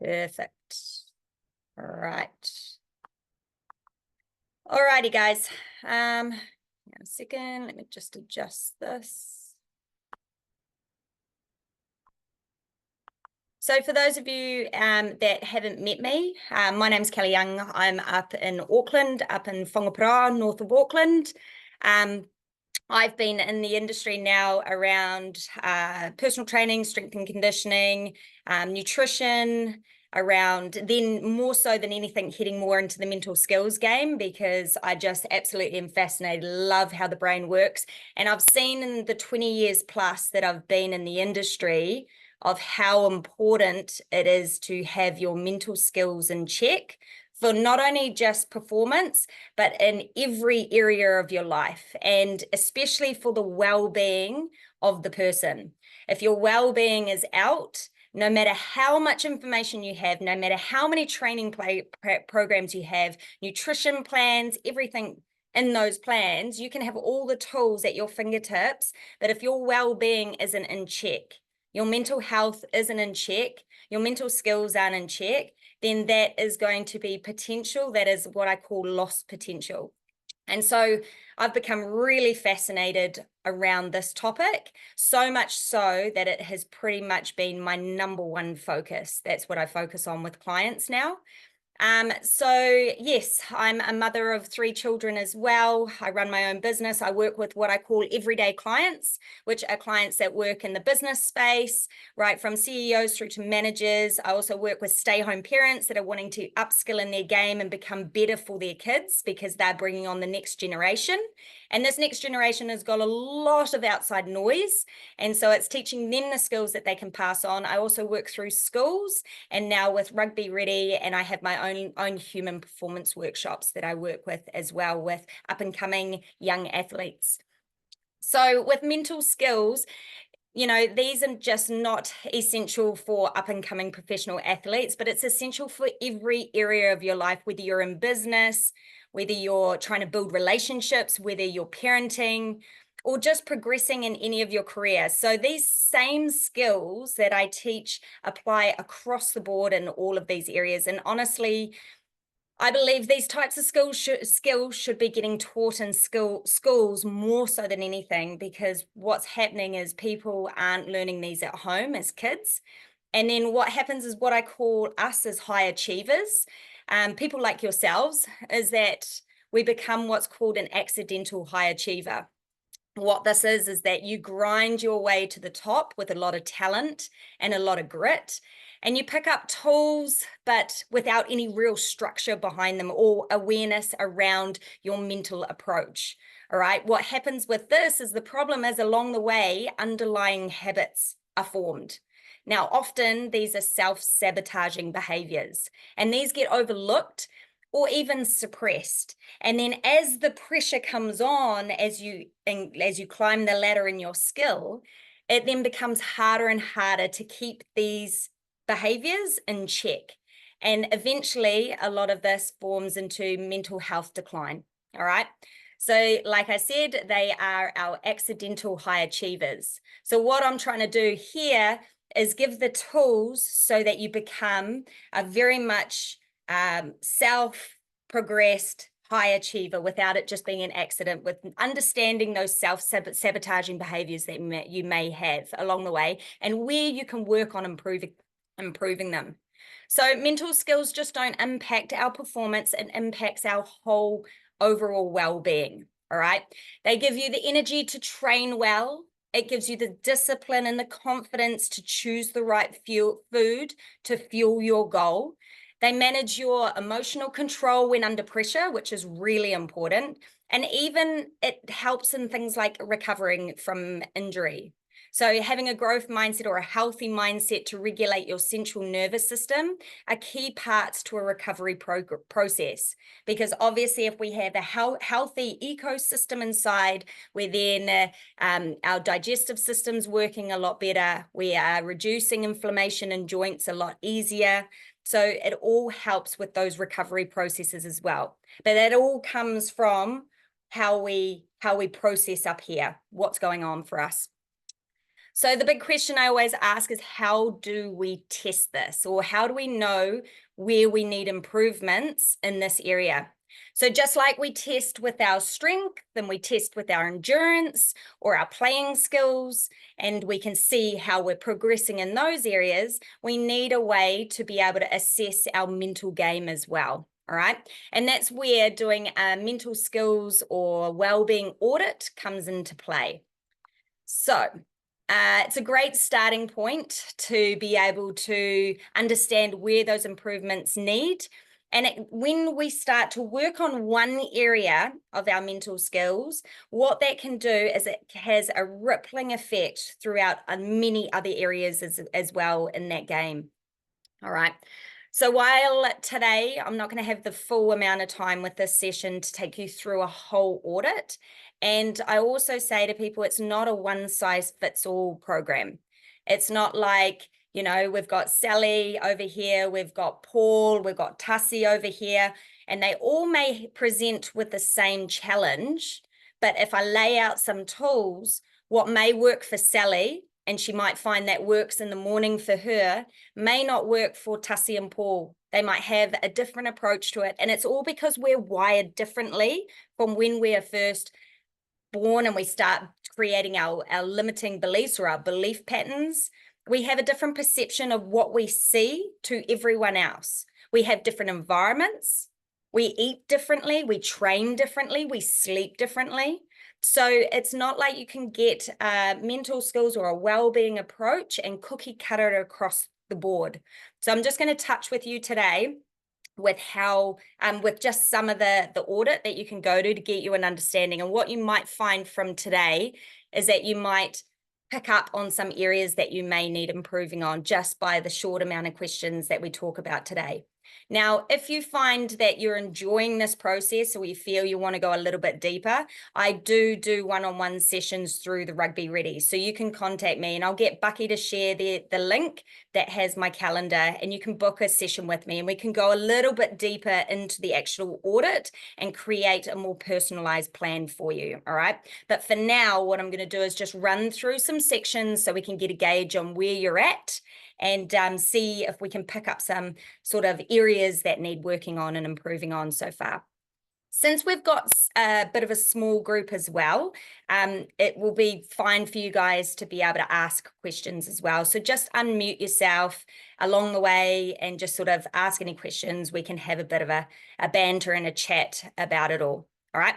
Perfect. All right. All righty, guys. A second, let me just adjust this. So for those of you that haven't met me, my name's Kelly Young. I'm up in Auckland, up in Whangaparoa, north of Auckland. I've been in the industry now around personal training, strength and conditioning, nutrition, around then more so than anything heading more into the mental skills game, because I just absolutely am fascinated, love how the brain works. And I've seen in the 20 years plus that I've been in the industry of how important it is to have your mental skills in check for not only just performance, but in every area of your life, and especially for the well-being of the person. If your well-being is out, no matter how much information you have, no matter how many training programs you have, nutrition plans, everything in those plans, you can have all the tools at your fingertips, but if your well-being isn't in check, your mental health isn't in check, your mental skills aren't in check, then that is going to be potential. That is what I call lost potential. And so I've become really fascinated around this topic, so much so that it has pretty much been my number one focus. That's what I focus on with clients now. So yes, I'm a mother of 3 children as well. I run my own business. I work with what I call everyday clients, which are clients that work in the business space, right from CEOs through to managers. I also work with stay-home parents that are wanting to upskill in their game and become better for their kids because they're bringing on the next generation. And this next generation has got a lot of outside noise. And so it's teaching them the skills that they can pass on. I also work through schools and now with Rugby Ready, and I have my own human performance workshops that I work with as well with up and coming young athletes. So with mental skills, you know, these are just not essential for up and coming professional athletes, but it's essential for every area of your life, whether you're in business, whether you're trying to build relationships, whether you're parenting, or just progressing in any of your careers. So these same skills that I teach apply across the board in all of these areas. And honestly, I believe these types of skills should be getting taught in schools more so than anything, because what's happening is people aren't learning these at home as kids. And then what happens is what I call us as high achievers, people like yourselves, is that we become what's called an accidental high achiever. What this is that you grind your way to the top with a lot of talent and a lot of grit, and you pick up tools, but without any real structure behind them or awareness around your mental approach. All right. What happens with this is the problem is along the way, underlying habits are formed. Now, often these are self-sabotaging behaviors, and these get overlooked or even suppressed. And then as the pressure comes on, as you climb the ladder in your skill, it then becomes harder and harder to keep these behaviors in check. And eventually a lot of this forms into mental health decline. All right. So like I said, they are our accidental high achievers. So what I'm trying to do here is give the tools so that you become a very much self-progressed high achiever without it just being an accident, with understanding those self-sabotaging behaviors that you may have along the way and where you can work on improving them. So mental skills just don't impact our performance, it impacts our whole overall well-being. All right. They give you the energy to train well. It gives you the discipline and the confidence to choose the right food to fuel your goal. They manage your emotional control when under pressure, which is really important. And even it helps in things like recovering from injury. So having a growth mindset or a healthy mindset to regulate your central nervous system are key parts to a recovery process. Because obviously if we have a healthy ecosystem inside, where then our digestive system's working a lot better, we are reducing inflammation in joints a lot easier. So it all helps with those recovery processes as well. But that all comes from how we process up here, what's going on for us. So the big question I always ask is, how do we test this? Or how do we know where we need improvements in this area? So just like we test with our strength, then we test with our endurance or our playing skills, and we can see how we're progressing in those areas, we need a way to be able to assess our mental game as well. All right. And that's where doing a mental skills or well-being audit comes into play. So it's a great starting point to be able to understand where those improvements need. And when we start to work on one area of our mental skills, what that can do is it has a rippling effect throughout many other areas as well in that game. All right. So while today I'm not going to have the full amount of time with this session to take you through a whole audit, and I also say to people, it's not a one-size-fits-all program. It's not like, you know, we've got Sally over here, we've got Paul, we've got Tussie over here, and they all may present with the same challenge. But if I lay out some tools, what may work for Sally, and she might find that works in the morning for her, may not work for Tussie and Paul. They might have a different approach to it. And it's all because we're wired differently from when we are first born and we start creating our limiting beliefs or our belief patterns. We have a different perception of what we see to everyone else. We have different environments. We eat differently. We train differently. We sleep differently. So it's not like you can get mental skills or a well-being approach and cookie cutter it across the board. So I'm just going to touch with you today with how, with just some of the audit that you can go to get you an understanding. And what you might find from today is that you might pick up on some areas that you may need improving on just by the short amount of questions that we talk about today. Now, if you find that you're enjoying this process or you feel you want to go a little bit deeper, I do one-on-one sessions through the Rugby Ready. So you can contact me and I'll get Bucky to share the link that has my calendar, and you can book a session with me and we can go a little bit deeper into the actual audit and create a more personalized plan for you. All right. But for now, what I'm going to do is just run through some sections so we can get a gauge on where you're at and see if we can pick up some sort of areas that need working on and improving on so far. Since we've got a bit of a small group as well, it will be fine for you guys to be able to ask questions as well. So just unmute yourself along the way and just sort of ask any questions. We can have a bit of a banter and a chat about it all. All right.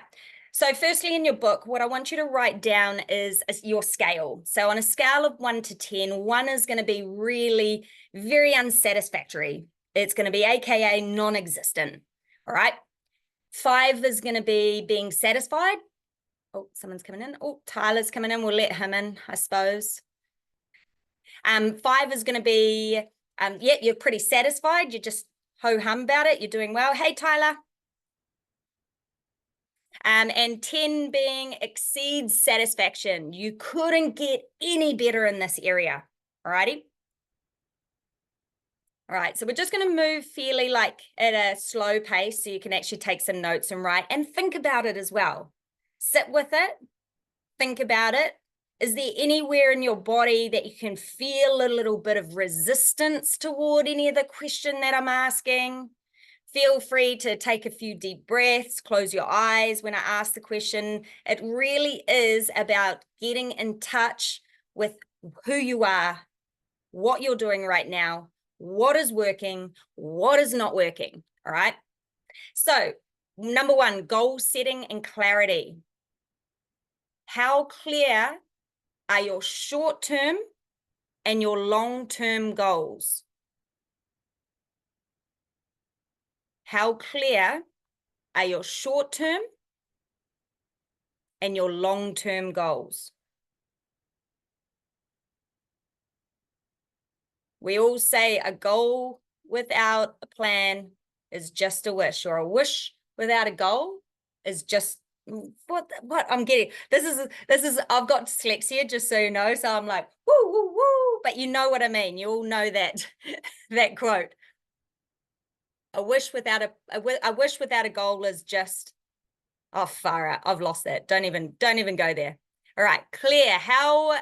So firstly, in your book, what I want you to write down is your scale. So on a scale of 1 to 10, 1 is going to be really very unsatisfactory. It's going to be AKA non-existent. All right. 5 is going to be being satisfied. Oh, someone's coming in. Oh, Tyler's coming in. We'll let him in, I suppose. 5 is going to be, yeah, you're pretty satisfied. You're just ho-hum about it. You're doing well. Hey, Tyler. And 10 being exceeds satisfaction. You couldn't get any better in this area. All righty. All right, so we're just going to move fairly like at a slow pace so you can actually take some notes and write and think about it as well. Sit with it, think about it. Is there anywhere in your body that you can feel a little bit of resistance toward any of the question that I'm asking? Feel free to take a few deep breaths, close your eyes when I ask the question. It really is about getting in touch with who you are, what you're doing right now, what is working, what is not working, all right? So, number 1, goal setting and clarity. How clear are your short-term and your long-term goals? How clear are your short-term and your long-term goals? We all say a goal without a plan is just a wish, or a wish without a goal is just what I'm getting. This is I've got dyslexia, just so you know. So I'm like, woo, woo, woo, but you know what I mean. You all know that that quote. A wish without a goal is just, oh, far out. I've lost that. Don't even go there. All right, clear. How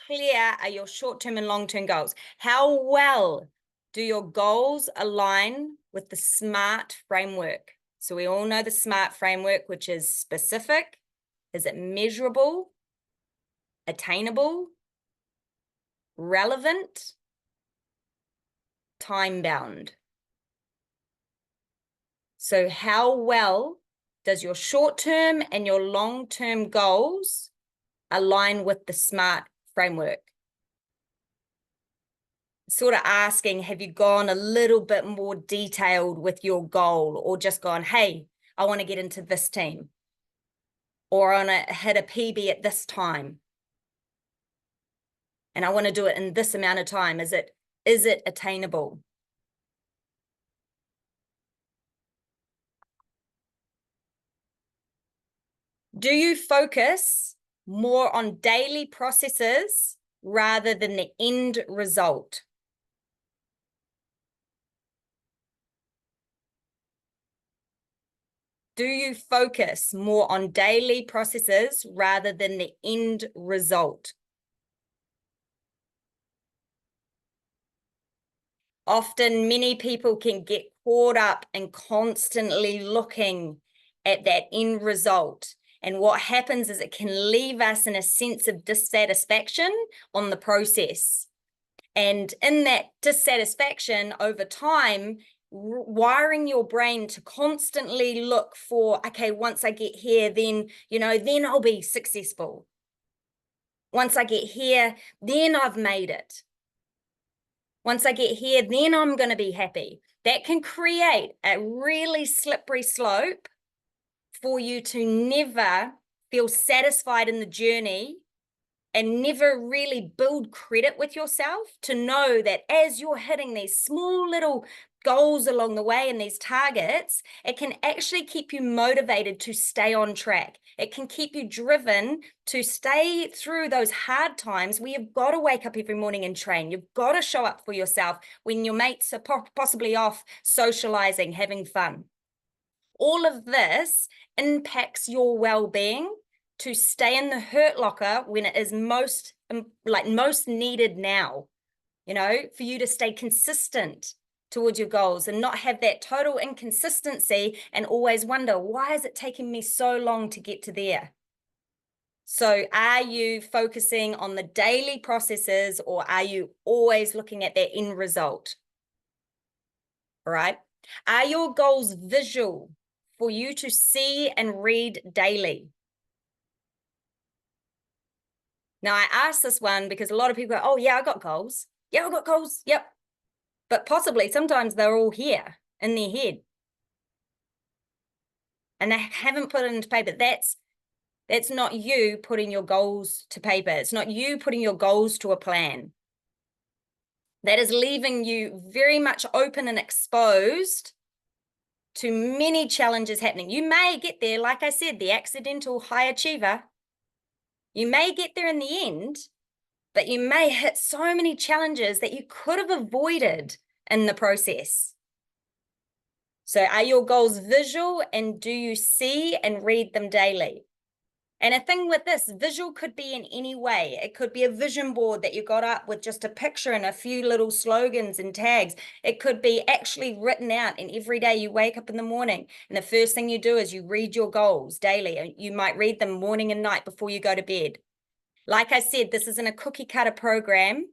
clear are your short-term and long-term goals? How well do your goals align with the SMART framework? So we all know the SMART framework, which is specific. Is it measurable, attainable, relevant, time-bound? So how well does your short-term and your long-term goals align with the SMART framework? Sort of asking, have you gone a little bit more detailed with your goal, or just gone, hey, I want to get into this team, or I want to hit a PB at this time, and I want to do it in this amount of time. Is it attainable? Do you focus more on daily processes rather than the end result? Do you focus more on daily processes rather than the end result? Often, many people can get caught up in constantly looking at that end result. And what happens is it can leave us in a sense of dissatisfaction on the process. And in that dissatisfaction over time, wiring your brain to constantly look for, okay, once I get here, then, then I'll be successful. Once I get here, then I've made it. Once I get here, then I'm going to be happy. That can create a really slippery slope for you to never feel satisfied in the journey and never really build credit with yourself to know that as you're hitting these small little goals along the way and these targets, it can actually keep you motivated to stay on track. It can keep you driven to stay through those hard times where you've got to wake up every morning and train. You've got to show up for yourself when your mates are possibly off socializing, having fun. All of this impacts your well-being to stay in the hurt locker when it is most needed now, for you to stay consistent towards your goals and not have that total inconsistency and always wonder, why is it taking me so long to get to there? So are you focusing on the daily processes, or are you always looking at that end result? All right. Are your goals visual for you to see and read daily? Now, I asked this one because a lot of people go, oh, yeah, I got goals. Yeah, I got goals. Yep. But possibly sometimes they're all here in their head and they haven't put it into paper. That's not you putting your goals to paper. It's not you putting your goals to a plan. That is leaving you very much open and exposed to many challenges happening. You may get there, like I said, the accidental high achiever. You may get there in the end, but you may hit so many challenges that you could have avoided in the process. So are your goals visual, and do you see and read them daily? And a thing with this, visual could be in any way. It could be a vision board that you got up with just a picture and a few little slogans and tags. It could be actually written out, and every day you wake up in the morning and the first thing you do is you read your goals daily. You might read them morning and night before you go to bed. Like I said, this isn't a cookie cutter program.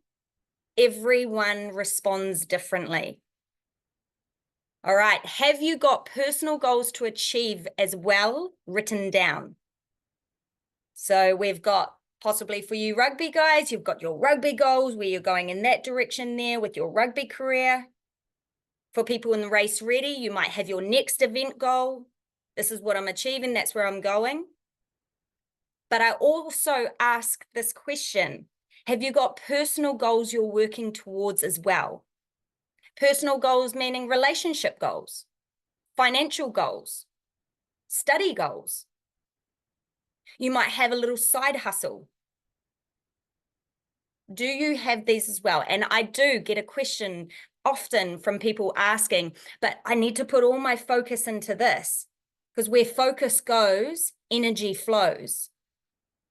Everyone responds differently. All right. Have you got personal goals to achieve as well written down? So we've got, possibly for you rugby guys, you've got your rugby goals where you're going in that direction there with your rugby career. For people in the Race Ready, you might have your next event goal. This is what I'm achieving. That's where I'm going. But I also ask this question, have you got personal goals you're working towards as well? Personal goals meaning relationship goals, financial goals, study goals. You might have a little side hustle. Do you have these as well? And I do get a question often from people asking, but I need to put all my focus into this, because where focus goes, energy flows.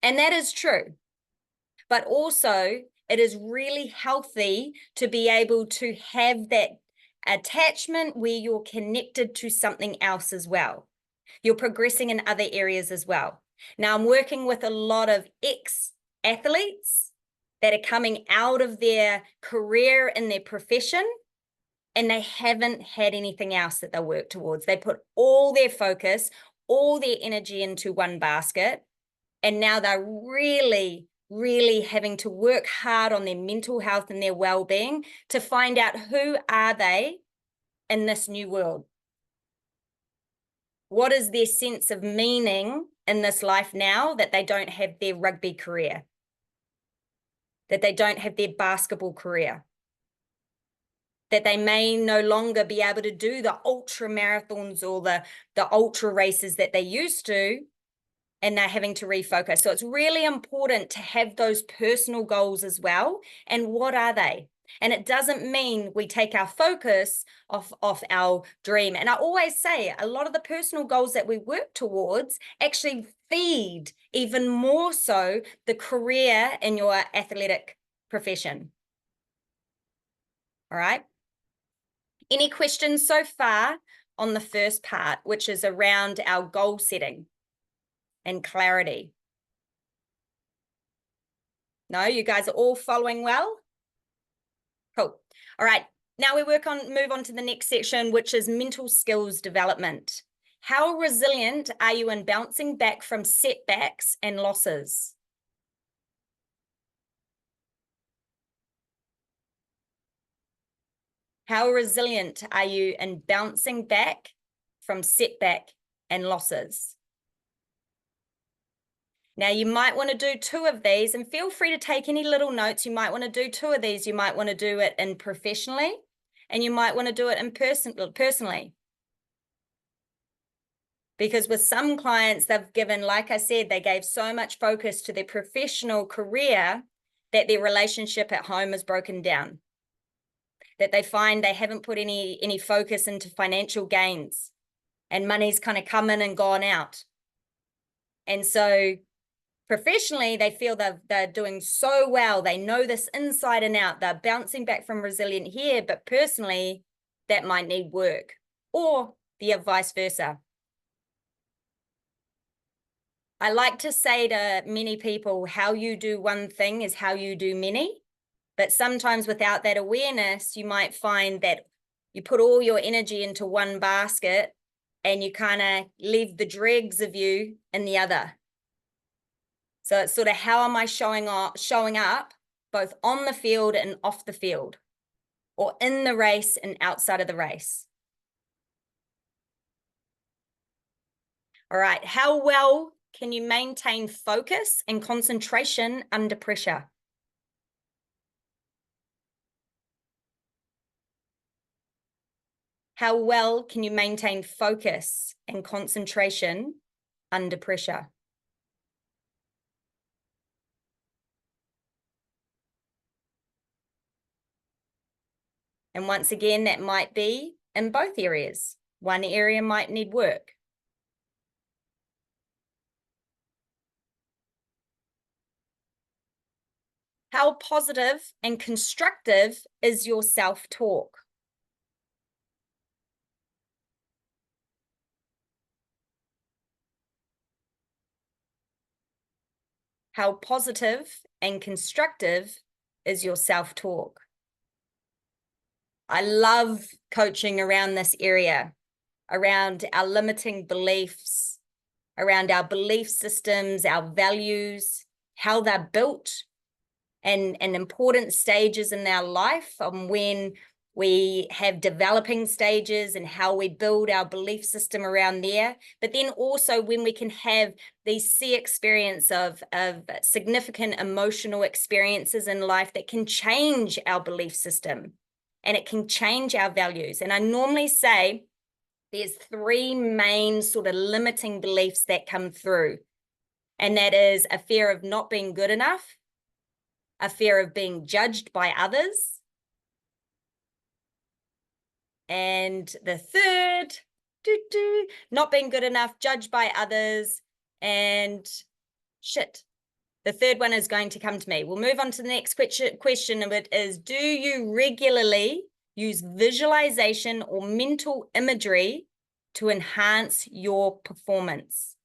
And that is true. but also it is really healthy to be able to have that attachment where you're connected to something else as well. You're progressing in other areas as well. Now, I'm working with a lot of ex-athletes that are coming out of their career in their profession, and they haven't had anything else that they work towards. They put all their focus, all their energy into one basket, and now they're really, really having to work hard on their mental health and their well-being to find out who are they in this new world. What is their sense of meaning in this life now that they don't have their rugby career, that they don't have their basketball career, that they may no longer be able to do the ultra marathons or the ultra races that they used to, and they're having to refocus. So it's really important to have those personal goals as well. And what are they? And it doesn't mean we take our focus off our dream. And I always say a lot of the personal goals that we work towards actually feed even more so the career in your athletic profession. All right. Any questions so far on the first part, which is around our goal setting and clarity? No, you guys are all following well? Cool. All right. Now we move on to the next section, which is mental skills development. How resilient are you in bouncing back from setbacks and losses? How resilient are you in bouncing back from setback and losses? Now, you might want to do 2 of these, and feel free to take any little notes. You might want to do 2 of these. You might want to do it in professionally, and you might want to do it in personally. Because with some clients, they've given, like I said, they gave so much focus to their professional career that their relationship at home is broken down, that they find they haven't put any focus into financial gains, and money's kind of come in and gone out. And so professionally, they feel they're doing so well. They know this inside and out. They're bouncing back from resilient here, but personally, that might need work, or the vice versa. I like to say to many people, how you do one thing is how you do many. But sometimes without that awareness, you might find that you put all your energy into one basket and you kind of leave the dregs of you in the other. So it's sort of, how am I showing up both on the field and off the field, or in the race and outside of the race? All right, how well can you maintain focus and concentration under pressure? How well can you maintain focus and concentration under pressure? And once again, that might be in both areas. One area might need work. How positive and constructive is your self-talk? How positive and constructive is your self-talk? I love coaching around this area, around our limiting beliefs, around our belief systems, our values, how they're built, and important stages in our life, when we have developing stages and how we build our belief system around there. But then also when we can have these experience of significant emotional experiences in life that can change our belief system, and it can change our values. And I normally say there's 3 main sort of limiting beliefs that come through. And that is a fear of not being good enough, a fear of being judged by others, and the third, not being good enough, judged by others, and shit. The third one is going to come to me. We'll move on to the next question of it is, do you regularly use visualization or mental imagery to enhance your performance?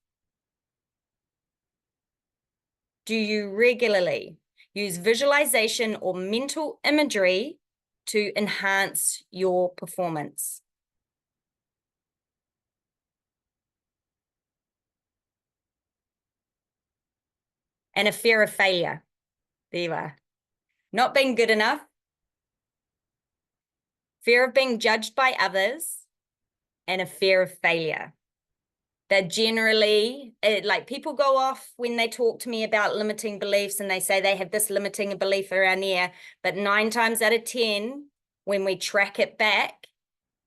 Do you regularly use visualization or mental imagery to enhance your performance? And a fear of failure. There you are. Not being good enough. Fear of being judged by others. And a fear of failure. That generally, like people go off when they talk to me about limiting beliefs and they say they have this limiting belief around here, but 9 times out of 10, when we track it back,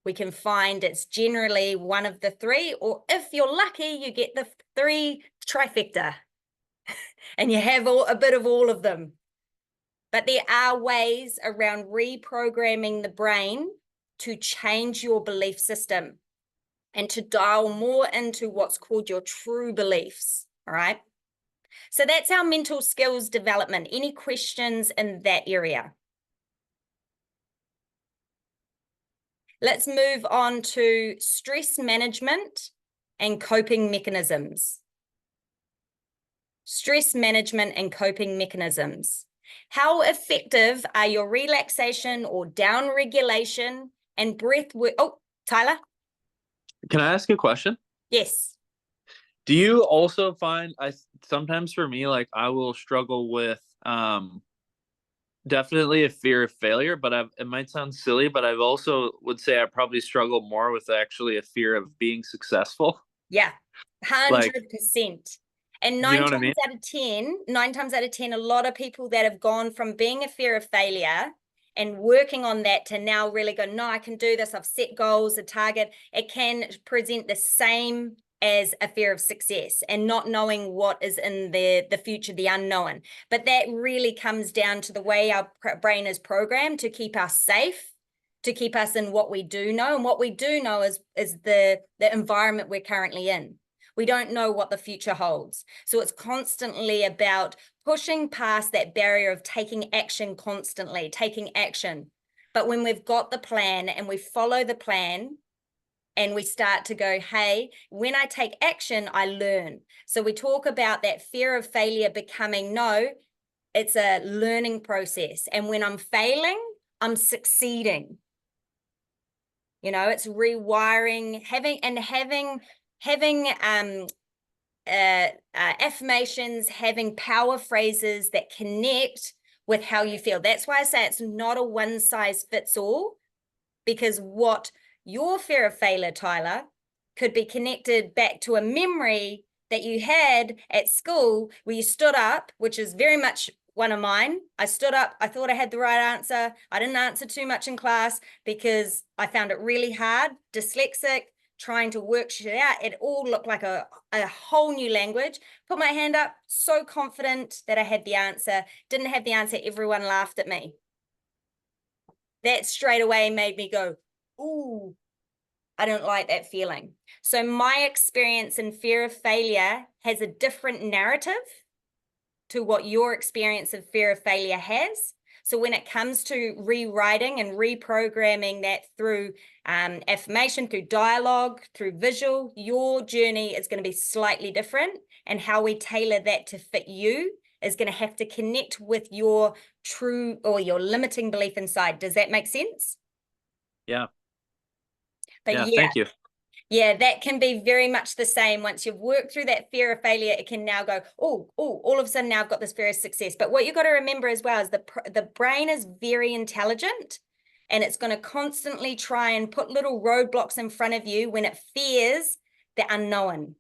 we can find it's generally one of the 3, or if you're lucky, you get the 3 trifecta and you have a bit of all of them. But there are ways around reprogramming the brain to change your belief system and to dial more into what's called your true beliefs, all right? So that's our mental skills development. Any questions in that area? Let's move on to stress management and coping mechanisms. Stress management and coping mechanisms. How effective are your relaxation or down regulation and breath work? Oh, Tyler? Can I ask a question? Yes. Do you also find, sometimes for me, like I will struggle with definitely a fear of failure, but it might sound silly, but I've also would say I probably struggle more with actually a fear of being successful. Yeah, 100%. Like, And you 9 know what I times mean? out of 10, 9 times out of 10, a lot of people that have gone from being a fear of failure and working on that to now really go, no, I can do this. I've set goals, a target. It can present the same as a fear of success and not knowing what is in the future, the unknown. But that really comes down to the way our brain is programmed to keep us safe, to keep us in what we do know. And what we do know is the environment we're currently in. We don't know what the future holds. So it's constantly about pushing past that barrier of taking action constantly, taking action. But when we've got the plan and we follow the plan and we start to go, hey, when I take action, I learn. So we talk about that fear of failure becoming, no, it's a learning process. And when I'm failing, I'm succeeding. You know, it's rewiring, having affirmations, having power phrases that connect with how you feel. That's why I say it's not a one size fits all, because what your fear of failure, Tyler, could be connected back to a memory that you had at school where you stood up, which is very much one of mine. I stood up, I thought I had the right answer. I didn't answer too much in class because I found it really hard, dyslexic, trying to work shit out. It all looked like a whole new language. Put my hand up, so confident that I had the answer. Didn't have the answer, everyone laughed at me. That straight away made me go, ooh, I don't like that feeling. So my experience in fear of failure has a different narrative to what your experience of fear of failure has. So when it comes to rewriting and reprogramming that through affirmation, through dialogue, through visual, your journey is going to be slightly different. And how we tailor that to fit you is going to have to connect with your true or your limiting belief inside. Does that make sense? Yeah. But yeah, yeah, thank you. yeah, that can be very much the same. Once you've worked through that fear of failure, it can now go, oh, all of a sudden now I've got this fear of success. But what you've got to remember as well is the brain is very intelligent, and it's going to constantly try and put little roadblocks in front of you when it fears the unknown.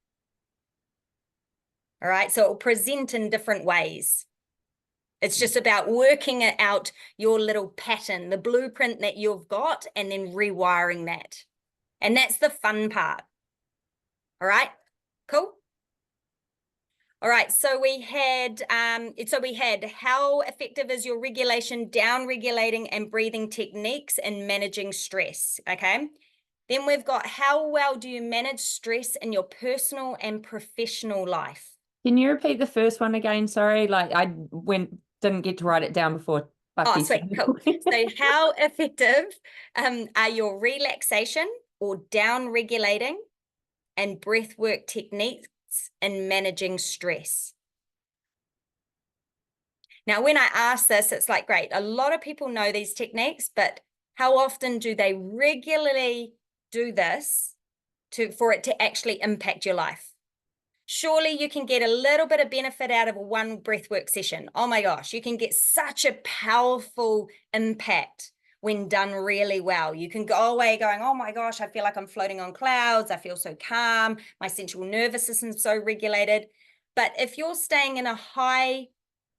All right, so it will present in different ways. It's just about working it out, your little pattern, the blueprint that you've got, and then rewiring that. And that's the fun part. All right, cool. All right, so we had how effective is your regulation, down regulating and breathing techniques and managing stress, okay? Then we've got how well do you manage stress in your personal and professional life? Can you repeat the first one again? Sorry, like I didn't get to write it down before. Oh, sweet, cool. So how effective are your relaxation or down regulating and breath work techniques in managing stress? Now, when I ask this, it's like, great, a lot of people know these techniques, but how often do they regularly do this for it to actually impact your life? Surely you can get a little bit of benefit out of one breathwork session. Oh my gosh, you can get such a powerful impact when done really well. You can go away going, oh my gosh, I feel like I'm floating on clouds. I feel so calm. My central nervous system's so regulated. But if you're staying in a high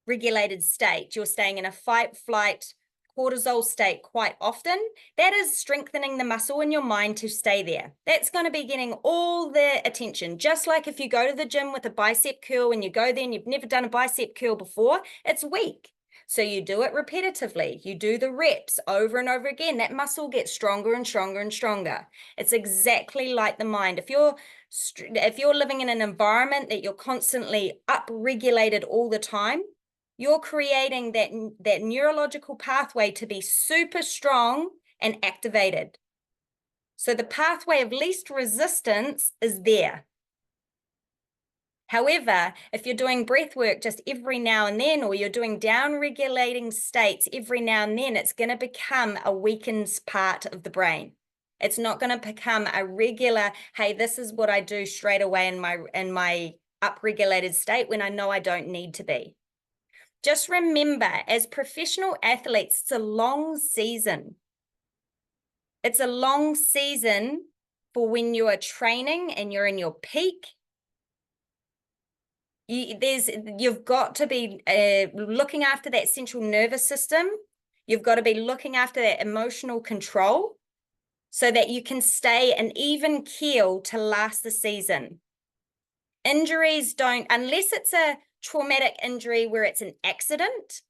regulated state, you're staying in a fight, flight, cortisol state quite often, that is strengthening the muscle in your mind to stay there. That's going to be getting all the attention. Just like if you go to the gym with a bicep curl and you go there and you've never done a bicep curl before, it's weak. So you do it repetitively. You do the reps over and over again. That muscle gets stronger and stronger and stronger. It's exactly like the mind. If you're living in an environment that you're constantly up-regulated all the time, you're creating that neurological pathway to be super strong and activated. So the pathway of least resistance is there. However, if you're doing breath work just every now and then, or you're doing down regulating states every now and then, it's going to become a weakened part of the brain. It's not going to become a regular, hey, this is what I do straight away in my up-regulated state when I know I don't need to be. Just remember, as professional athletes, it's a long season. It's a long season for when you are training and you're in your peak. You've got to be looking after that central nervous system. You've got to be looking after that emotional control so that you can stay an even keel to last the season. Injuries don't, unless it's a traumatic injury where it's an accident,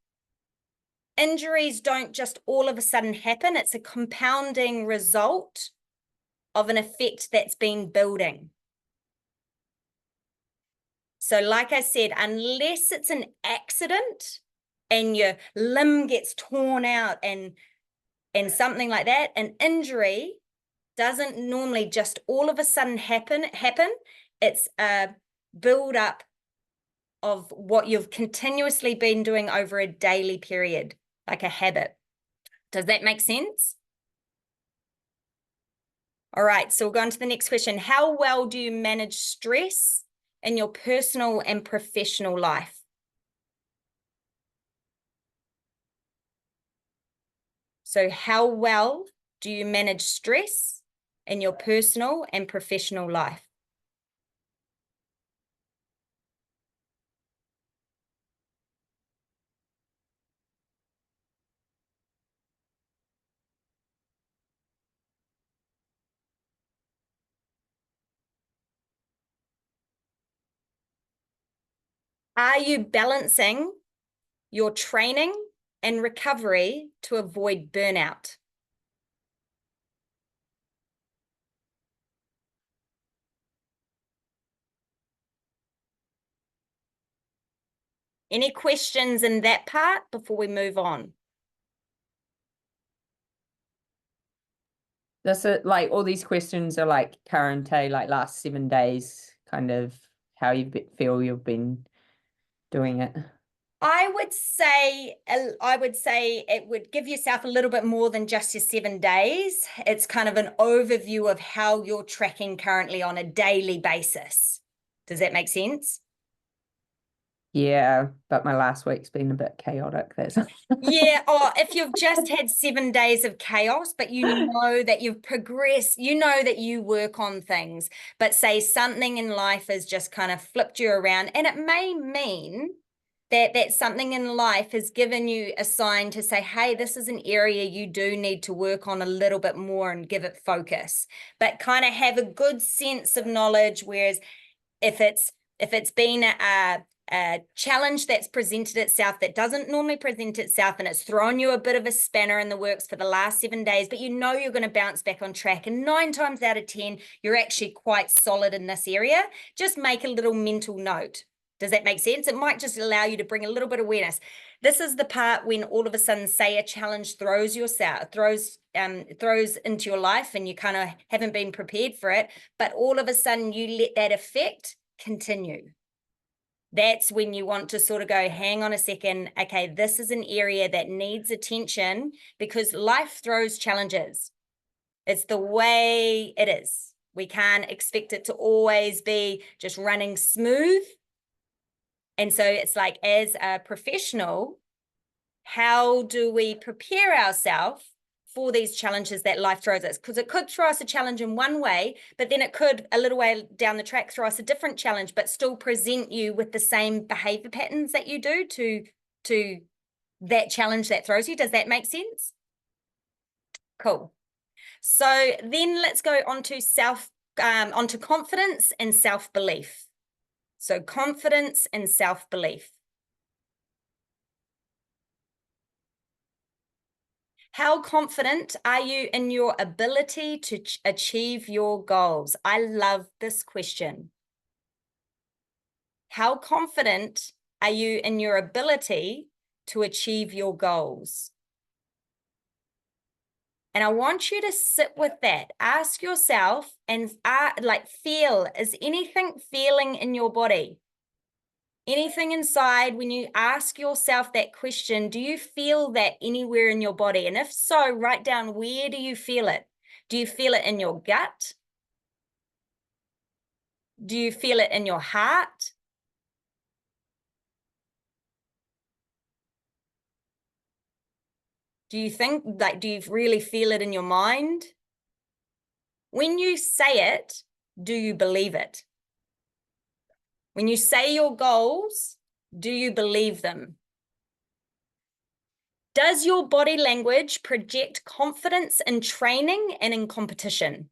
injuries don't just all of a sudden happen. It's a compounding result of an effect that's been building. So like I said, unless it's an accident and your limb gets torn out and something like that, an injury doesn't normally just all of a sudden happen. It's a build up of what you've continuously been doing over a daily period, like a habit. Does that make sense? All right, so we'll go on to the next question. How well do you manage stress in your personal and professional life? So how well do you manage stress in your personal and professional life? Are you balancing your training and recovery to avoid burnout? Any questions in that part before we move on? That's it, like all these questions are like current, like last 7 days, kind of how you feel you've been doing it. I would say it would give yourself a little bit more than just your 7 days. It's kind of an overview of how you're tracking currently on a daily basis. Does that make sense? Yeah, but my last week's been a bit chaotic. That's Yeah, or if you've just had 7 days of chaos, but you know that you've progressed, you know that you work on things, but say something in life has just kind of flipped you around, and it may mean that something in life has given you a sign to say, hey, this is an area you do need to work on a little bit more and give it focus, but kind of have a good sense of knowledge. Whereas if it's been a challenge that's presented itself that doesn't normally present itself and it's thrown you a bit of a spanner in the works for the last 7 days, but you know you're going to bounce back on track, and 9 times out of 10 you're actually quite solid in this area, just make a little mental note. Does that make sense? It might just allow you to bring a little bit of awareness. This is the part when all of a sudden, say a challenge throws into your life and you kind of haven't been prepared for it, but all of a sudden you let that effect continue. That's when you want to sort of go, hang on a second. Okay, this is an area that needs attention because life throws challenges. It's the way it is. We can't expect it to always be just running smooth. And so it's like, as a professional, how do we prepare ourselves for these challenges that life throws us? Because it could throw us a challenge in one way, but then it could, a little way down the track, throw us a different challenge, but still present you with the same behavior patterns that you do to that challenge that throws you. Does that make sense? Cool. So then let's go on to onto confidence and self-belief. So confidence and self-belief. How confident are you in your ability to achieve your goals? I love this question. How confident are you in your ability to achieve your goals? And I want you to sit with that. Ask yourself and feel, is anything feeling in your body? Anything inside, when you ask yourself that question, do you feel that anywhere in your body? And if so, write down, where do you feel it? Do you feel it in your gut? Do you feel it in your heart? Do you think, do you really feel it in your mind? When you say it, do you believe it? When you say your goals, do you believe them? Does your body language project confidence in training and in competition?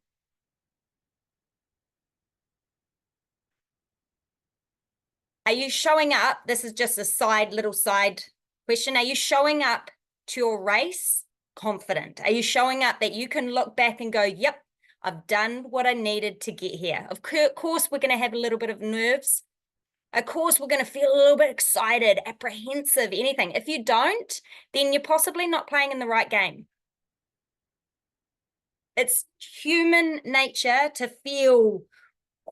Are you showing up? This is just a little side question. Are you showing up to your race confident? Are you showing up that you can look back and go, yep, I've done what I needed to get here? Of course, we're going to have a little bit of nerves. Of course, we're going to feel a little bit excited, apprehensive, anything. If you don't, then you're possibly not playing in the right game. It's human nature to feel,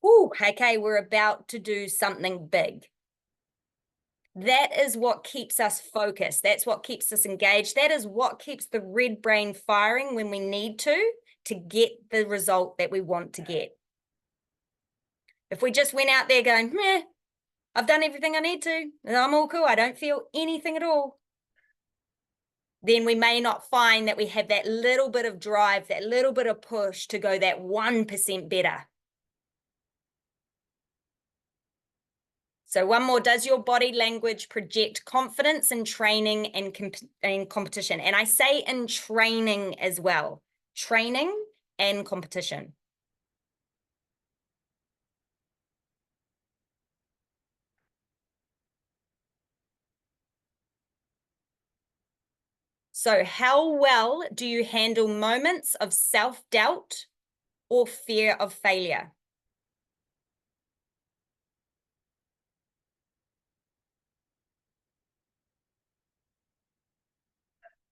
oh, okay, we're about to do something big. That is what keeps us focused. That's what keeps us engaged. That is what keeps the red brain firing when we need to get the result that we want to get. If we just went out there going, meh, I've done everything I need to, and I'm all cool, I don't feel anything at all, then we may not find that we have that little bit of drive, that little bit of push to go that 1% better. So one more, does your body language project confidence in training and competition? And I say in training as well, training and competition. So how well do you handle moments of self-doubt or fear of failure?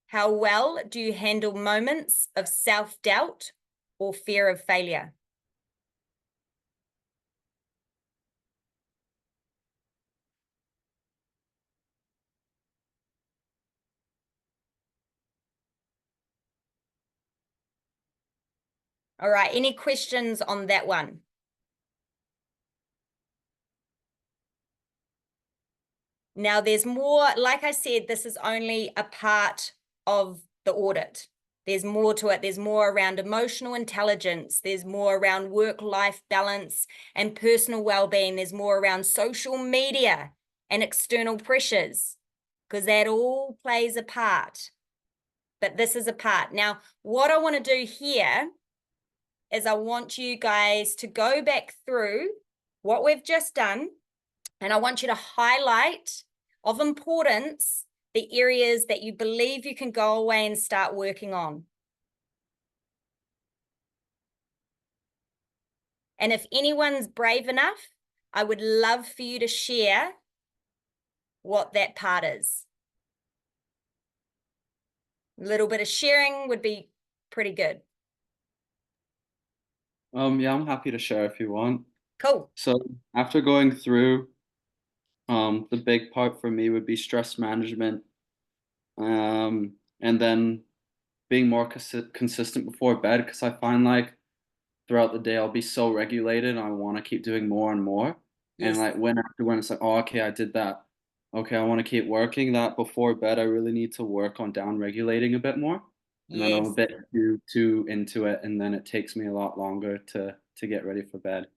How well do you handle moments of self-doubt or fear of failure? All right, any questions on that one? Now there's more, like I said, this is only a part of the audit. There's more to it. There's more around emotional intelligence. There's more around work-life balance and personal well-being. There's more around social media and external pressures, because that all plays a part. But this is a part. Now, what I want to do here is I want you guys to go back through what we've just done, and I want you to highlight of importance the areas that you believe you can go away and start working on. And if anyone's brave enough, I would love for you to share what that part is. A little bit of sharing would be pretty good. Yeah, I'm happy to share if you want. Cool. So after going through, the big part for me would be stress management, and then being more consistent before bed, because I find like throughout the day I'll be so regulated and I want to keep doing more and more. And Yes. like when it's like, oh, okay, I did that. Okay, I want to keep working that before bed. I really need to work on down regulating a bit more. And then I'm a Yes. bit too into it, and then it takes me a lot longer to get ready for bed.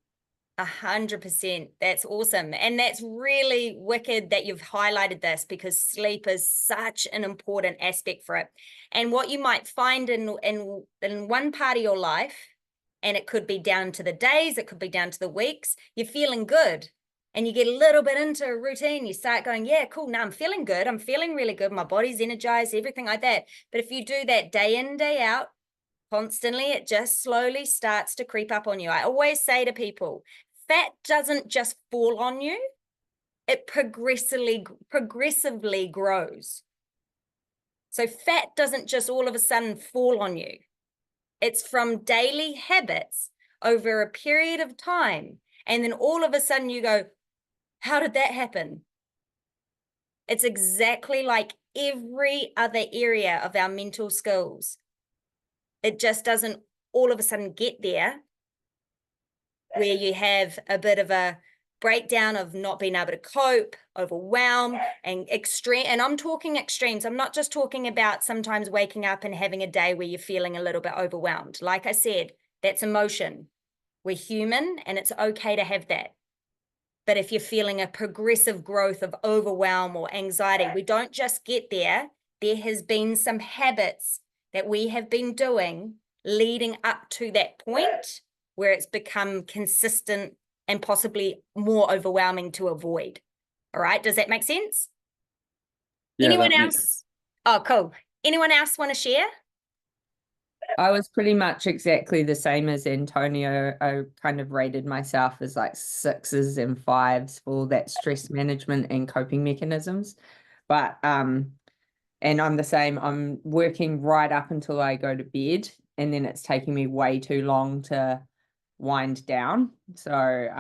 100%. That's awesome. And that's really wicked that you've highlighted this, because sleep is such an important aspect for it. And what you might find in one part of your life, and it could be down to the days, it could be down to the weeks, you're feeling good. And you get a little bit into a routine, you start going, yeah, cool, now I'm feeling good. I'm feeling really good. My body's energized, everything like that. But if you do that day in, day out, constantly, it just slowly starts to creep up on you. I always say to people, fat doesn't just fall on you, it progressively grows. So fat doesn't just all of a sudden fall on you. It's from daily habits over a period of time. And then all of a sudden you go, how did that happen? It's exactly like every other area of our mental skills. It just doesn't all of a sudden get there, where you have a bit of a breakdown of not being able to cope, overwhelm, and extreme. And I'm talking extremes. I'm not just talking about sometimes waking up and having a day where you're feeling a little bit overwhelmed. Like I said, that's emotion. We're human and it's okay to have that. But if you're feeling a progressive growth of overwhelm or anxiety, we don't just get there. There has been some habits that we have been doing leading up to that point where it's become consistent and possibly more overwhelming to avoid. All right, does that make sense? Yeah, Anyone that else? makes- Oh, cool. Anyone else want to share? I was pretty much exactly the same as Antonio. I kind of rated myself as like 6s and 5s for that stress management and coping mechanisms. But and I'm the same. I'm working right up until I go to bed, and then it's taking me way too long to wind down. So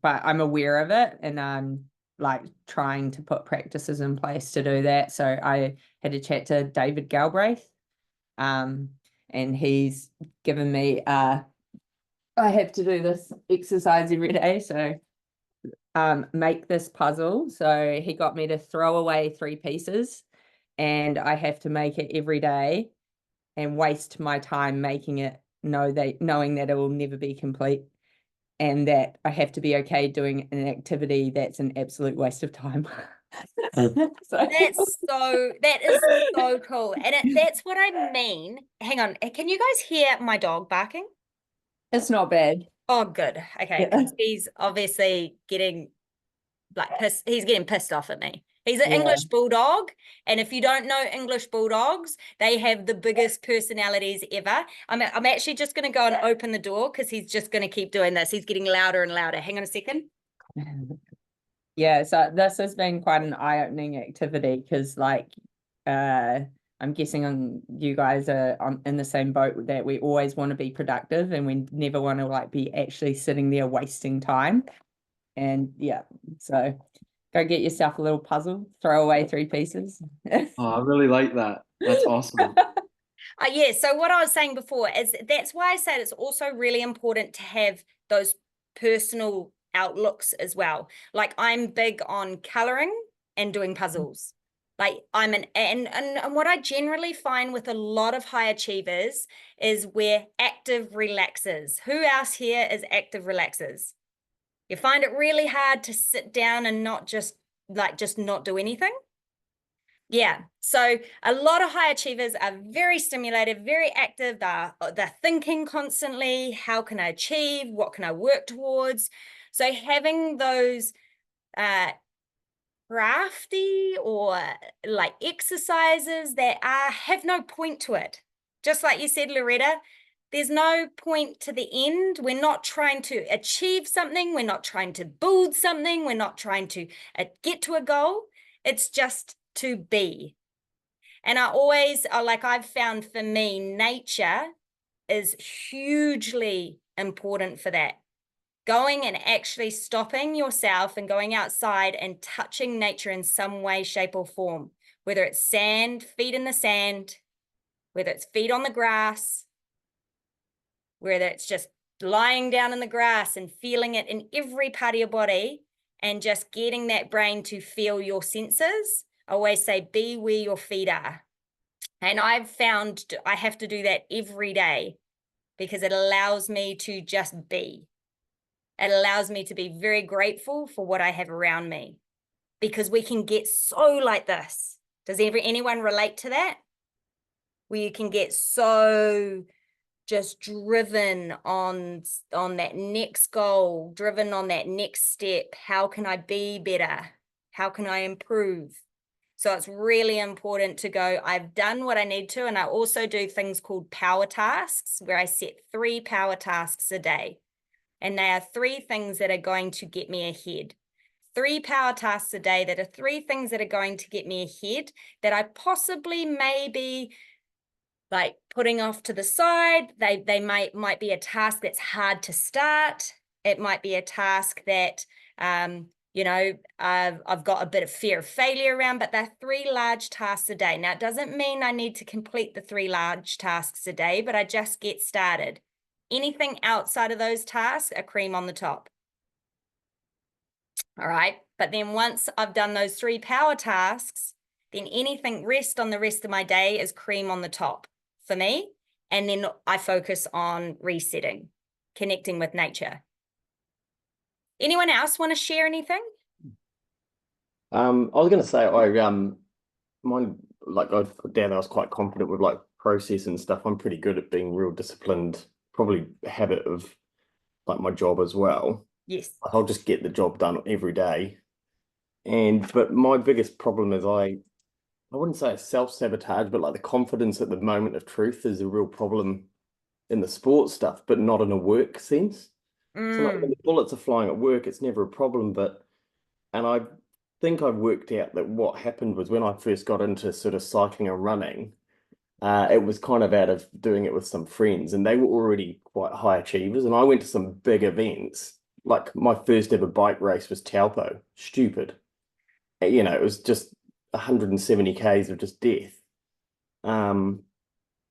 but I'm aware of it, and I'm like trying to put practices in place to do that. So I had a chat to David Galbraith. And he's given me I have to do this exercise every day, so make this puzzle. So he got me to throw away 3 pieces, and I have to make it every day and waste my time making it, knowing that it will never be complete, and that I have to be okay doing an activity that's an absolute waste of time. That is so cool. And that's what I mean. Hang on. Can you guys hear my dog barking? It's not bad. Oh, good. Okay. Yeah. He's obviously getting like pissed. He's getting pissed off at me. He's an Yeah. English bulldog. And if you don't know English bulldogs, they have the biggest personalities ever. I'm actually just going to go and open the door because he's just going to keep doing this. He's getting louder and louder. Hang on a second. Yeah, so this has been quite an eye-opening activity, because like I'm guessing you guys are in the same boat, that we always want to be productive and we never want to like be actually sitting there wasting time. And yeah, so go get yourself a little puzzle, throw away 3 pieces. Oh, I really like that. That's awesome. Yeah, so what I was saying before is that's why I said it's also really important to have those personal outlooks as well. Like I'm big on coloring and doing puzzles. Like and what I generally find with a lot of high achievers is we're active relaxers. Who else here is active relaxers? You find it really hard to sit down and not just not do anything? Yeah, so a lot of high achievers are very stimulated, very active. They're thinking constantly, how can I achieve? What can I work towards? So having those crafty or like exercises that have no point to it. Just like you said, Loretta, There's no point to the end. We're not trying to achieve something. We're not trying to build something. We're not trying to get to a goal. It's just to be. And I've found for me, nature is hugely important for that. Going and actually stopping yourself and going outside and touching nature in some way, shape, or form, whether it's sand, feet in the sand, whether it's feet on the grass, whether it's just lying down in the grass and feeling it in every part of your body and just getting that brain to feel your senses. I always say, be where your feet are. And I've found I have to do that every day because it allows me to just be. It allows me to be very grateful for what I have around me, because we can get so like this. Does anyone relate to that? Where you can get so just driven on that next goal, driven on that next step. How can I be better? How can I improve? So it's really important to go, I've done what I need to. And I also do things called power tasks, where I set 3 power tasks a day. And they are 3 things that are going to get me ahead. 3 power tasks a day that are 3 things that are going to get me ahead, that I possibly maybe like putting off to the side. They might be a task that's hard to start. It might be a task that, I've got a bit of fear of failure around, but they're 3 large tasks a day. Now, it doesn't mean I need to complete the 3 large tasks a day, but I just get started. Anything outside of those tasks are cream on the top. All right. But then once I've done those 3 power tasks, then anything rest on the rest of my day is cream on the top for me. And then I focus on resetting, connecting with nature. Anyone else want to share anything? I was going to say, mine, like I put down, I was quite confident with like process and stuff. I'm pretty good at being real disciplined, probably a habit of like my job as well. Yes. I'll just get the job done every day. But my biggest problem is I wouldn't say it's self-sabotage, but like the confidence at the moment of truth is a real problem in the sports stuff, but not in a work sense. So like when the bullets are flying at work, it's never a problem. And I think I've worked out that what happened was when I first got into sort of cycling and running, it was kind of out of doing it with some friends, and they were already quite high achievers. And I went to some big events. Like my first ever bike race was Taupo. Stupid. It was just 170 Ks of just death.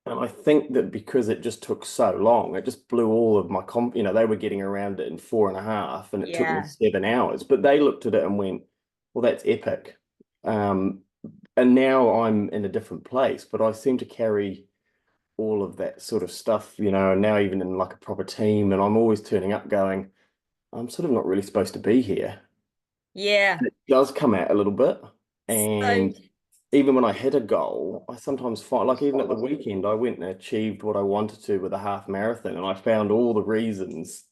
And I think that because it just took so long, it just blew all of my they were getting around it in 4.5, and it took me 7 hours. But they looked at it and went, well, that's epic. And now I'm in a different place, but I seem to carry all of that sort of stuff, and now even in like a proper team, and I'm always turning up going, I'm sort of not really supposed to be here. Yeah. And it does come out a little bit. And even when I hit a goal, I sometimes find, like even at the weekend, I went and achieved what I wanted to with a half marathon, and I found all the reasons,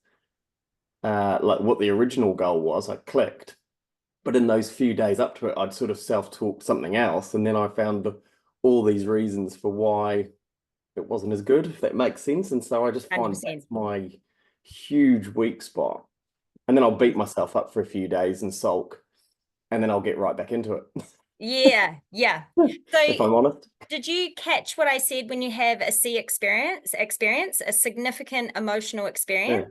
like what the original goal was, I clicked. But in those few days up to it, I'd sort of self-talk something else, and then I found all these reasons for why it wasn't as good, if that makes sense. And so I just find 100%. that's my huge weak spot. And then I'll beat myself up for a few days and sulk, and then I'll get right back into it. Yeah. So if I'm honest. did you catch what I said when you have a C experience, a significant emotional experience?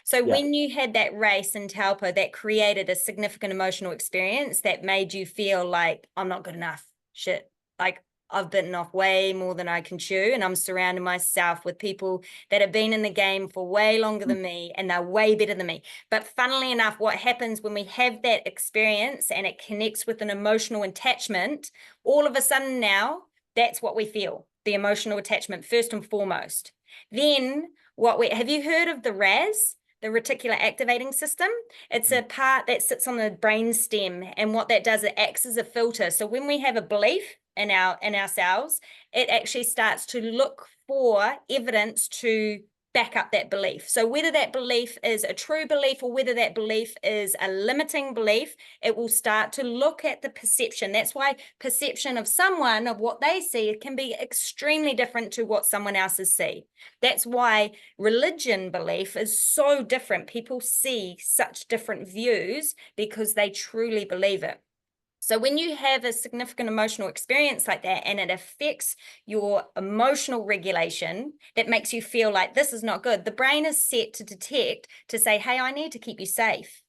So when you had that race in Taupo, that created a significant emotional experience that made you feel like, I'm not good enough. Shit. Like I've bitten off way more than I can chew, and I'm surrounding myself with people that have been in the game for way longer than me, and they're way better than me. But funnily enough, what happens when we have that experience and it connects with an emotional attachment, all of a sudden now, that's what we feel, the emotional attachment first and foremost. Then have you heard of the RAS? The reticular activating system? It's a part that sits on the brain stem, and what that does, it acts as a filter. So when we have a belief in ourselves, it actually starts to look for evidence to back up that belief. So whether that belief is a true belief or whether that belief is a limiting belief, it will start to look at the perception. That's why perception of someone, of what they see, can be extremely different to what someone else's see. That's why religion belief is so different. People see such different views because they truly believe it. So when you have a significant emotional experience like that and it affects your emotional regulation, that makes you feel like this is not good, the brain is set to detect, to say, hey, I need to keep you safe.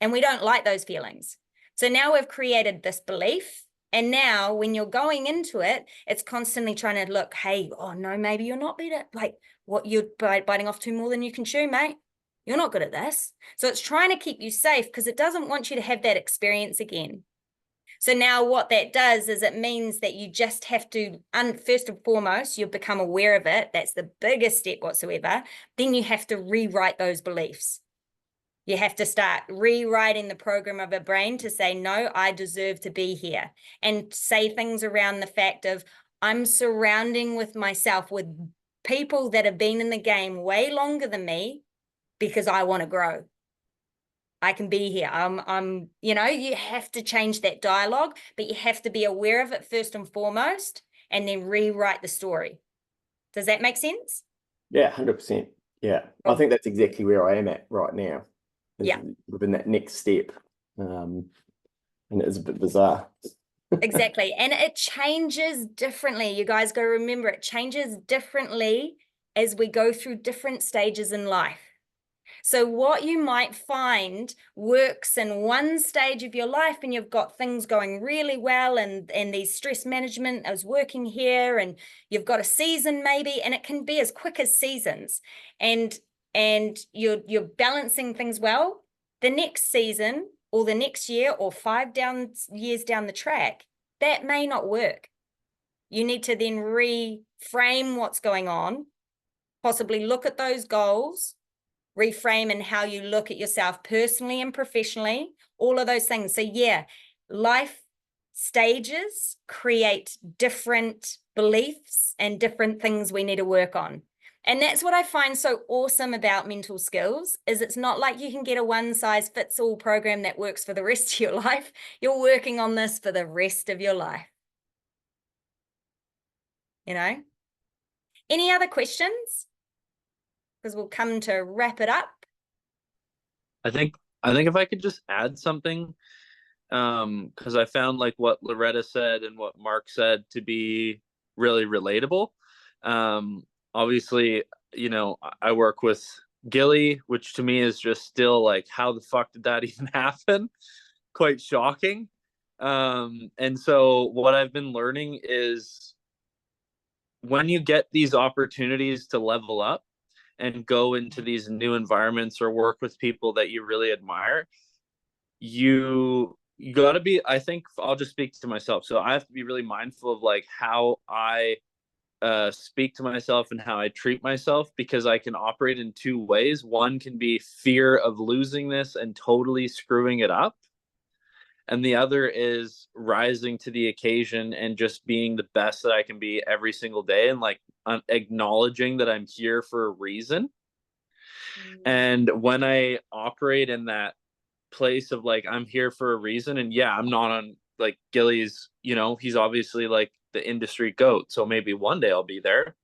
And we don't like those feelings. So now we've created this belief. And now when you're going into it, it's constantly trying to look, hey, oh no, maybe you're not better. Like, what, you're biting off more than you can chew, mate. You're not good at this. So it's trying to keep you safe because it doesn't want you to have that experience again. So now what that does is it means that you just have to, first and foremost, you've become aware of it. That's the biggest step whatsoever. Then you have to rewrite those beliefs. You have to start rewriting the program of a brain to say, no, I deserve to be here. And say things around the fact of, I'm surrounding with myself with people that have been in the game way longer than me because I want to grow. I can be here. You know, you have to change that dialogue, but you have to be aware of it first and foremost, and then rewrite the story. Does that make sense? Yeah, 100%. Yeah, I think that's exactly where I am at right now. Yeah. Within that next step. And it's a bit bizarre. Exactly. And it changes differently. You guys got to remember, it changes differently as we go through different stages in life. So what you might find works in one stage of your life and you've got things going really well and these stress management is working here and you've got a season maybe, and it can be as quick as seasons, and you're balancing things well. The next season or the next year or 5 years down the track, that may not work. You need to then reframe what's going on, possibly look at those goals, reframe and how you look at yourself personally and professionally, all of those things. So yeah, life stages create different beliefs and different things we need to work on. And that's what I find so awesome about mental skills, is it's not like you can get a one-size-fits-all program that works for the rest of your life. You're working on this for the rest of your life. You know? Any other questions? Because we'll come to wrap it up. I think if I could just add something, because I found like what Loretta said and what Mark said to be really relatable. Obviously, you know, I work with Gilly, which to me is just still like, how the fuck did that even happen? Quite shocking. And so what I've been learning is when you get these opportunities to level up and go into these new environments or work with people that you really admire, you got to be, I think I'll just speak to myself. So I have to be really mindful of like how I speak to myself and how I treat myself, because I can operate in two ways. One can be fear of losing this and totally screwing it up. And the other is rising to the occasion and just being the best that I can be every single day, and like acknowledging that I'm here for a reason. And when I operate in that place of like, I'm here for a reason, and yeah, I'm not on like Gilly's, you know, he's obviously like the industry goat, so maybe one day I'll be there.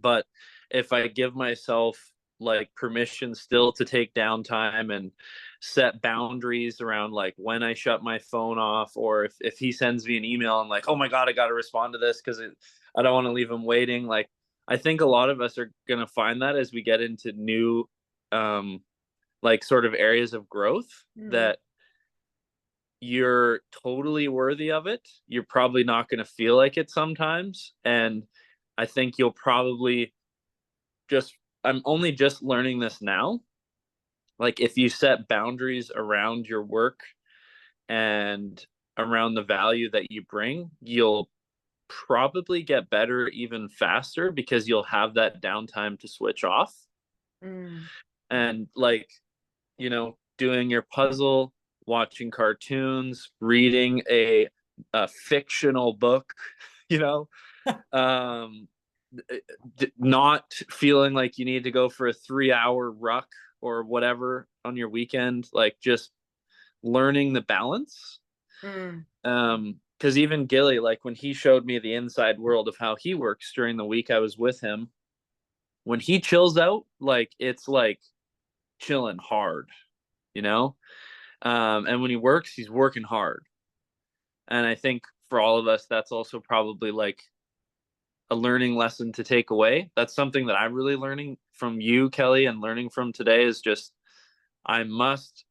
But if I give myself like permission still to take downtime and set boundaries around like when I shut my phone off, or if he sends me an email and like, oh my God, I got to respond to this because I don't want to leave him waiting. Like, I think a lot of us are going to find that as we get into new, like sort of areas of growth, that you're totally worthy of it. You're probably not going to feel like it sometimes. And I think you'll probably I'm only just learning this now. Like if you set boundaries around your work and around the value that you bring, you'll probably get better even faster because you'll have that downtime to switch off. And like, you know, doing your puzzle, watching cartoons, reading a fictional book, you know, not feeling like you need to go for a 3-hour ruck or whatever on your weekend, like just learning the balance. Because even Gilly, like when he showed me the inside world of how he works during the week I was with him, when he chills out, like it's like chilling hard, you know? And when he works, he's working hard. And I think for all of us, that's also probably like a learning lesson to take away. That's something that I'm really learning from you, Kelly, and learning from today is just I must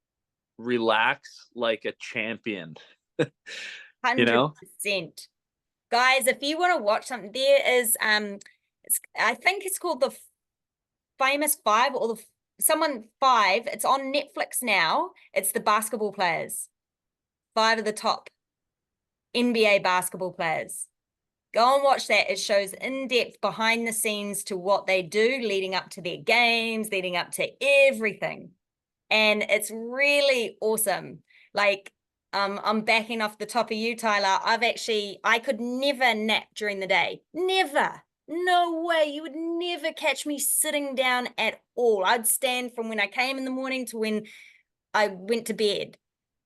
relax like a champion. 100%. Guys, if you want to watch something, there is I think it's called the Famous Five or the someone five. It's on Netflix now. It's the basketball players. 5 of the top NBA basketball players. Go and watch that. It shows in-depth behind the scenes to what they do leading up to their games, leading up to everything. And it's really awesome. Like, I'm backing off the top of you, Tyler. I could never nap during the day. Never. No way. You would never catch me sitting down at all. I'd stand from when I came in the morning to when I went to bed.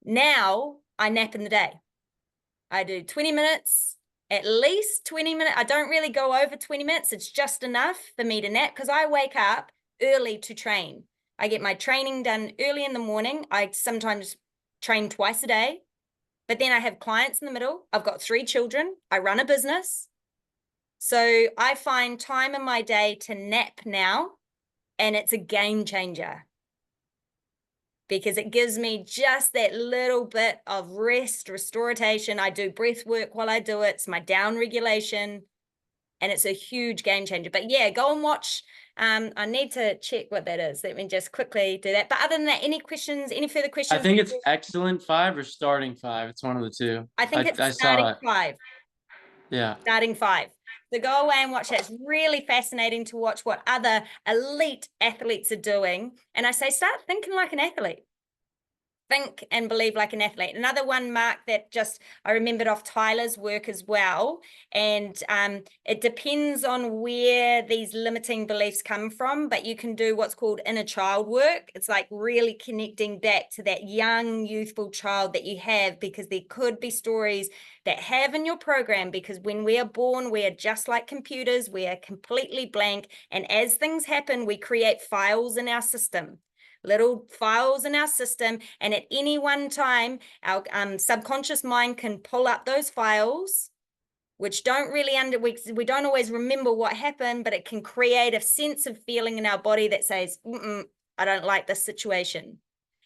Now I nap in the day. I do 20 minutes, at least 20 minutes. I don't really go over 20 minutes. It's just enough for me to nap because I wake up early to train. I get my training done early in the morning. I sometimes train twice a day, but then I have clients in the middle. I've got 3 children. I run a business. So I find time in my day to nap now, and it's a game changer because it gives me just that little bit of rest, restoration. I do breath work while I do it. It's my down regulation, and it's a huge game changer. But yeah, go and watch. I need to check what that is. Let me just quickly do that. But other than that, any questions, any further questions? I think it's Excellent 5 or Starting 5. It's one of the two. I think it's I Starting saw it. 5. Yeah. Starting 5. So go away and watch that. It's really fascinating to watch what other elite athletes are doing. And I say, start thinking like an athlete. Think and believe like an athlete. Another one, Mark, that just I remembered off Tyler's work as well. And it depends on where these limiting beliefs come from, but you can do what's called inner child work. It's like really connecting back to that young, youthful child that you have, because there could be stories that have in your program, because when we are born, we are just like computers. We are completely blank. And as things happen, we create files in our system. Little files in our system, and at any one time our subconscious mind can pull up those files, which don't really we don't always remember what happened, but it can create a sense of feeling in our body that says, I don't like this situation.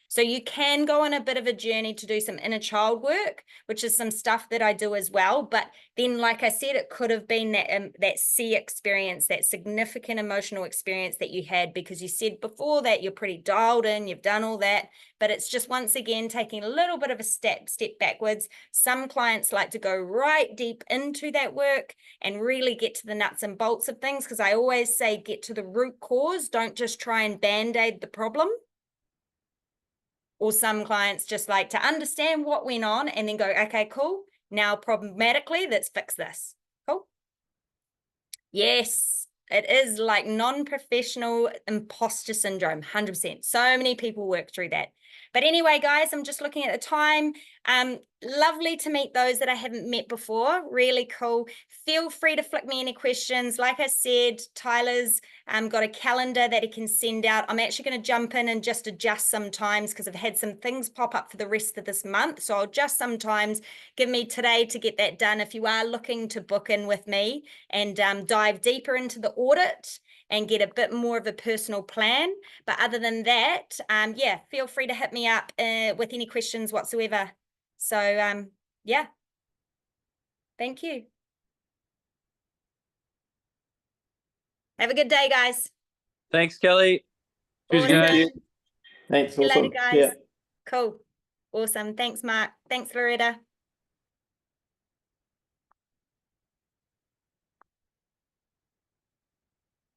So you can go on a bit of a journey to do some inner child work, which is some stuff that I do as well. But then, like I said, it could have been that C experience, that significant emotional experience that you had, because you said before that you're pretty dialed in, you've done all that, but it's just once again taking a little bit of a step backwards. Some clients like to go right deep into that work and really get to the nuts and bolts of things, because I always say get to the root cause. Don't just try and band-aid the problem. Or some clients just like to understand what went on and then go, okay, cool. Now problematically, let's fix this. Cool. Yes, it is like non-professional imposter syndrome, 100%. So many people work through that. But anyway, guys, I'm just looking at the time. Lovely to meet those that I haven't met before. Really cool. Feel free to flick me any questions. Like I said, Tyler's got a calendar that he can send out. I'm actually going to jump in and just adjust sometimes, because I've had some things pop up for the rest of this month. So I'll just sometimes give me today to get that done if you are looking to book in with me and dive deeper into the audit and get a bit more of a personal plan. But other than that, yeah, feel free to hit me up with any questions whatsoever. So, yeah, thank you. Have a good day, guys. Thanks, Kelly. Cheers, guys. Awesome. Thanks, See you later, awesome. guys. Yeah. Cool. Awesome. Thanks, Mark. Thanks, Loretta.